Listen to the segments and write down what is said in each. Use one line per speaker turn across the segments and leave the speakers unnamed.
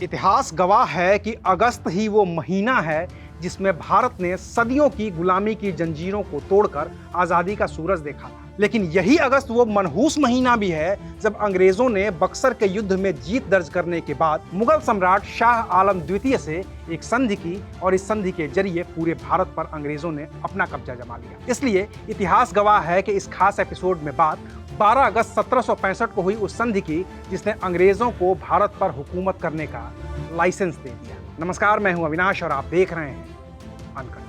इतिहास गवाह है कि अगस्त ही वो महीना है जिसमें भारत ने सदियों की गुलामी की जंजीरों को तोड़कर आजादी का सूरज देखा था। लेकिन यही अगस्त वो मनहूस महीना भी है जब अंग्रेजों ने बक्सर के युद्ध में जीत दर्ज करने के बाद मुगल सम्राट शाह आलम द्वितीय से एक संधि की और इस संधि के जरिए पूरे भारत पर अंग्रेजों ने अपना कब्जा जमा लिया। इसलिए इतिहास गवाह है कि इस खास एपिसोड में बात 12 अगस्त 1765 को हुई उस संधि की जिसने अंग्रेजों को भारत पर हुकूमत करने का लाइसेंस दे दिया। नमस्कार, मैं हूं अविनाश और आप देख रहे हैं अनकट।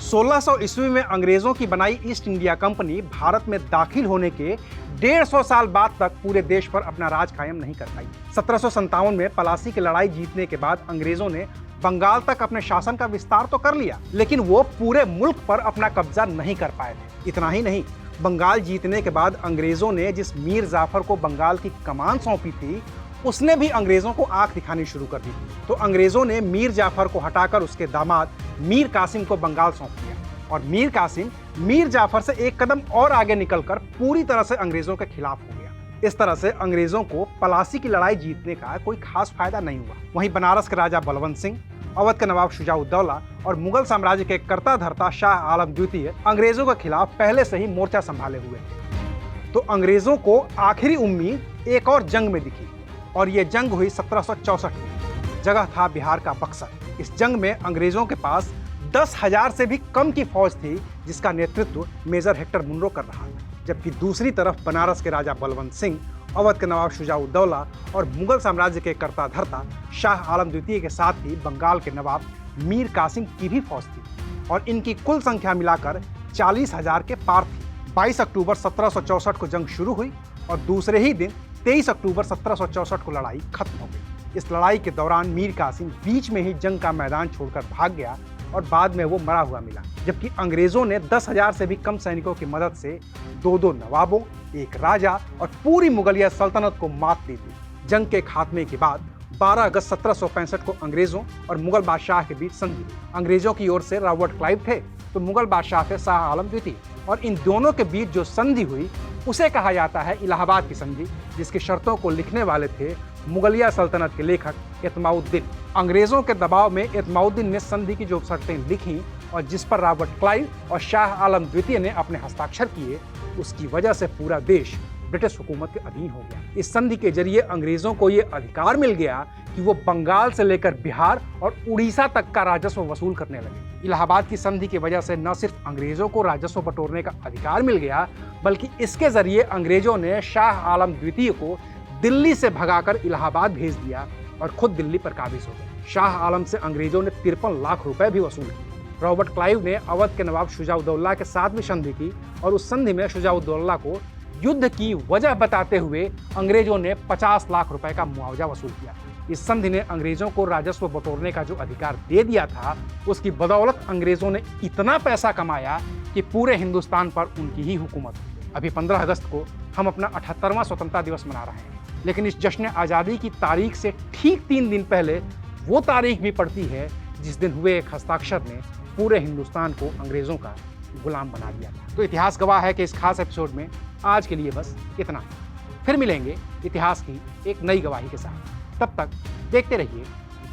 1600 ईस्वी में अंग्रेजों की बनाई ईस्ट इंडिया कंपनी भारत में दाखिल होने के 150 साल बाद तक पूरे देश पर अपना राज कायम नहीं कर पाई। 1757 में पलासी की लड़ाई जीतने के बाद अंग्रेजों ने बंगाल तक अपने शासन का विस्तार तो कर लिया, लेकिन वो पूरे मुल्क पर अपना कब्जा नहीं कर पाए थे। इतना ही नहीं, बंगाल जीतने के बाद अंग्रेजों ने जिस मीर जाफर को बंगाल की कमान सौंपी थी उसने भी अंग्रेजों को आंख दिखानी शुरू कर दी। तो अंग्रेजों ने मीर जाफर को हटाकर उसके दामाद मीर कासिम को बंगाल सौंप दिया और मीर कासिम मीर जाफर से एक कदम और आगे निकलकर पूरी तरह से अंग्रेजों के खिलाफ हो गया। इस तरह से अंग्रेजों को पलासी की लड़ाई जीतने का कोई खास फायदा नहीं हुआ। वहीं बनारस के राजा बलवंत सिंह, अवध के नवाब शुजाउद्दौला और मुगल साम्राज्य के कर्ता धर्ता शाह आलम द्वितीय अंग्रेजों के खिलाफ पहले से ही मोर्चा संभाले हुए थे। तो अंग्रेजों को आखिरी उम्मीद एक और जंग में दिखी और ये जंग हुई 1764 में। जगह था बिहार का बक्सर। इस जंग में अंग्रेजों के पास 10,000 से भी कम की फौज थी जिसका नेतृत्व मेजर हेक्टर मुनरो कर रहा था, जबकि दूसरी तरफ बनारस के राजा बलवंत सिंह, अवध के नवाब शुजाउद्दौला और मुगल साम्राज्य के कर्ता धर्ता शाह आलम द्वितीय के साथ ही बंगाल के नवाब मीर कासिम की भी फौज थी और इनकी कुल संख्या मिलाकर 40,000 के पार थी। 22 अक्टूबर 1764 को जंग शुरू हुई और दूसरे ही दिन 23 अक्टूबर 1764 को लड़ाई खत्म हो गई। इस लड़ाई के दौरान मीर कासिम बीच में ही जंग का मैदान छोड़कर भाग गया और बाद में वो मरा हुआ मिला, जबकि अंग्रेजों ने 10,000 से भी कम सैनिकों की मदद से 2 नवाबों, एक राजा और पूरी मुगलिया सल्तनत को मात दे दी। जंग के खात्मे के बाद 12 अगस्त 1765 को अंग्रेजों और मुगल बादशाह के बीच संधि हुई। अंग्रेजों की ओर से रॉबर्ट क्लाइव थे तो मुगल बादशाह थे शाह आलम द्वितीय, और इन दोनों के बीच जो संधि हुई उसे कहा जाता है इलाहाबाद की संधि, जिसकी शर्तों को लिखने वाले थे मुगलिया सल्तनत के लेखक एतमाउद्दीन। अंग्रेजों के दबाव में एतमाउद्दीन ने संधि की जो शर्तें लिखी और जिस पर रॉबर्ट क्लाइव और शाह आलम द्वितीय ने अपने हस्ताक्षर किए, उसकी वजह से पूरा देश ब्रिटिश हुकूमत के अधीन हो गया। इस संधि के जरिए अंग्रेजों को ये अधिकार मिल गया कि वो बंगाल से लेकर बिहार और उड़ीसा तक का राजस्व वसूल करने लगे। इलाहाबाद की संधि की वजह से न सिर्फ अंग्रेजों को राजस्व बटोरने का अधिकार मिल गया, बल्कि इसके जरिए अंग्रेजों ने शाह आलम द्वितीय को दिल्ली से भगाकर इलाहाबाद भेज दिया और खुद दिल्ली पर काबिज हो गए। शाह आलम से अंग्रेजों ने 53 लाख रुपए भी वसूल किए। रॉबर्ट क्लाइव ने अवध के नवाब शुजाउद्दौला के साथ भी संधि की और उस संधि में शुजाउद्दौला को युद्ध की वजह बताते हुए अंग्रेजों ने 50 लाख रुपए का मुआवजा वसूल किया। इस संधि ने अंग्रेजों को राजस्व बटोरने का जो अधिकार दे दिया था, उसकी बदौलत अंग्रेजों ने इतना पैसा कमाया कि पूरे हिंदुस्तान पर उनकी ही हुकूमत हुई। अभी 15 अगस्त को हम अपना 78वां स्वतंत्रता दिवस मना रहे हैं, लेकिन इस जश्न आज़ादी की तारीख से ठीक 3 दिन पहले वो तारीख भी पड़ती है जिस दिन हुए एक हस्ताक्षर ने पूरे हिंदुस्तान को अंग्रेजों का गुलाम बना दिया था। तो इतिहास गवाह है कि इस खास एपिसोड में आज के लिए बस इतना ही। फिर मिलेंगे इतिहास की एक नई गवाही के साथ। तब तक देखते रहिए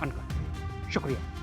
अनकट। शुक्रिया।